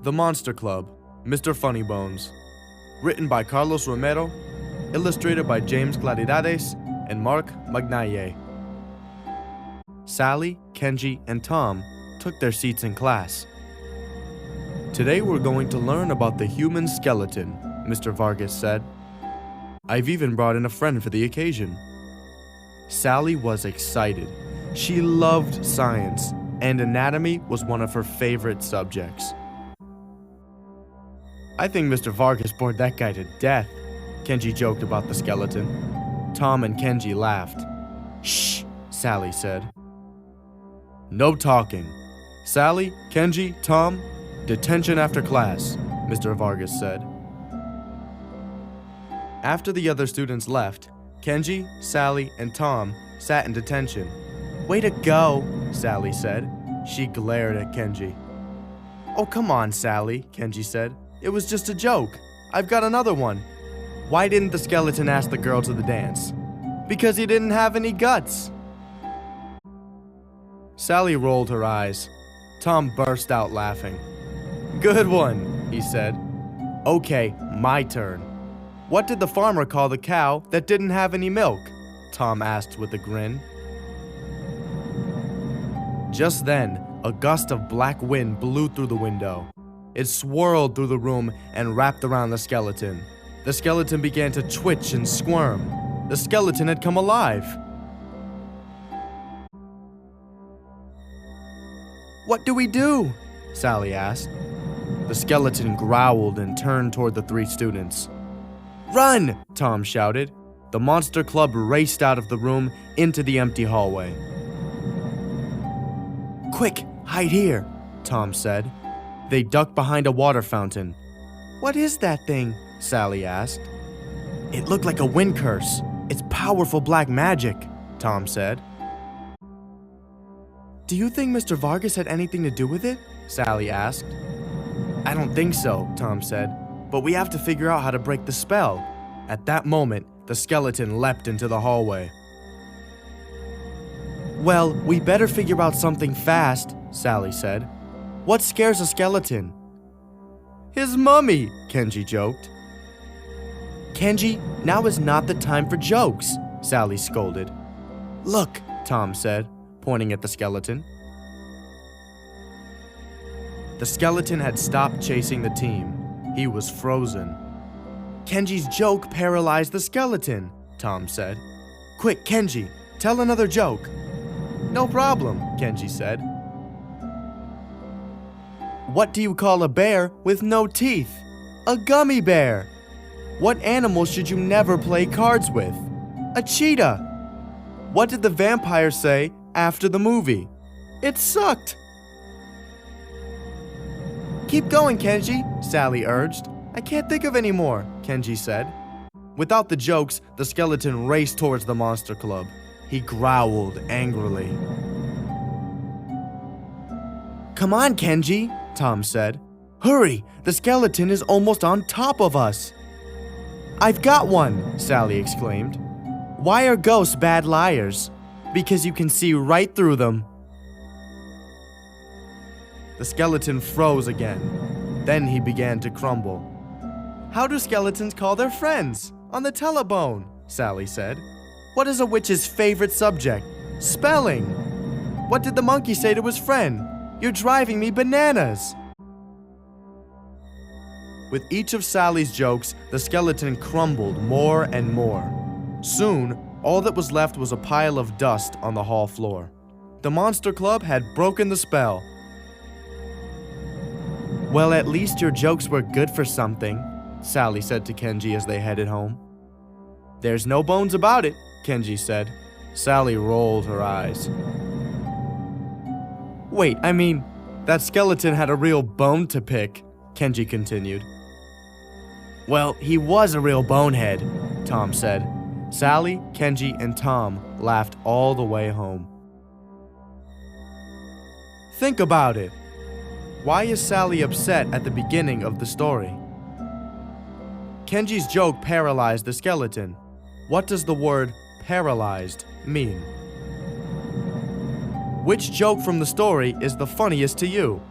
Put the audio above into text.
The Monster Club, Mr. Funnybones. Written by Carlos Romero, illustrated by James Claridades and Mark Magnaye. Sally, Kenji, and Tom took their seats in class. Today we're going to learn about the human skeleton, Mr. Vargas said. I've even brought in a friend for the occasion. Sally was excited. She loved science, and anatomy was one of her favorite subjects. I think Mr. Vargas bored that guy to death, Kenji joked about the skeleton. Tom and Kenji laughed. Shh, Sally said. No talking. Sally, Kenji, Tom, detention after class, Mr. Vargas said. After the other students left, Kenji, Sally, and Tom sat in detention. Way to go, Sally said. She glared at Kenji. Oh, come on, Sally, Kenji said. It was just a joke. I've got another one. Why didn't the skeleton ask the girl to the dance? Because he didn't have any guts. Sally rolled her eyes. Tom burst out laughing. Good one, he said. Okay, my turn. What did the farmer call the cow that didn't have any milk? Tom asked with a grin. Just then, a gust of black wind blew through the window. It swirled through the room and wrapped around the skeleton. The skeleton began to twitch and squirm. The skeleton had come alive. What do we do? Sally asked. The skeleton growled and turned toward the three students. Run! Tom shouted. The Monster Club raced out of the room into the empty hallway. Quick, hide here, Tom said. They ducked behind a water fountain. What is that thing? Sally asked. It looked like a wind curse. It's powerful black magic, Tom said. Do you think Mr. Vargas had anything to do with it? Sally asked. I don't think so, Tom said, but we have to figure out how to break the spell. At that moment, the skeleton leapt into the hallway. Well, we better figure out something fast, Sally said. What scares a skeleton? His mummy, Kenji joked. Kenji, now is not the time for jokes, Sally scolded. Look, Tom said, pointing at the skeleton. The skeleton had stopped chasing the team. He was frozen. Kenji's joke paralyzed the skeleton, Tom said. Quick, Kenji, tell another joke. No problem, Kenji said. What do you call a bear with no teeth? A gummy bear. What animal should you never play cards with? A cheetah. What did the vampire say after the movie? It sucked. Keep going, Kenji, Sally urged. I can't think of any more, Kenji said. Without the jokes, the skeleton raced towards the Monster Club. He growled angrily. Come on, Kenji, Tom said. Hurry, the skeleton is almost on top of us. I've got one, Sally exclaimed. Why are ghosts bad liars? Because you can see right through them. The skeleton froze again. Then he began to crumble. How do skeletons call their friends? On the telebone, Sally said. What is a witch's favorite subject? Spelling. What did the monkey say to his friend? You're driving me bananas. With each of Sally's jokes, the skeleton crumbled more and more. Soon, all that was left was a pile of dust on the hall floor. The Monster Club had broken the spell. Well, at least your jokes were good for something, Sally said to Kenji as they headed home. There's no bones about it, Kenji said. Sally rolled her eyes. Wait, I mean, that skeleton had a real bone to pick, Kenji continued. Well, he was a real bonehead, Tom said. Sally, Kenji, and Tom laughed all the way home. Think about it. Why is Sally upset at the beginning of the story? Kenji's joke paralyzed the skeleton. What does the word paralyzed mean? Which joke from the story is the funniest to you?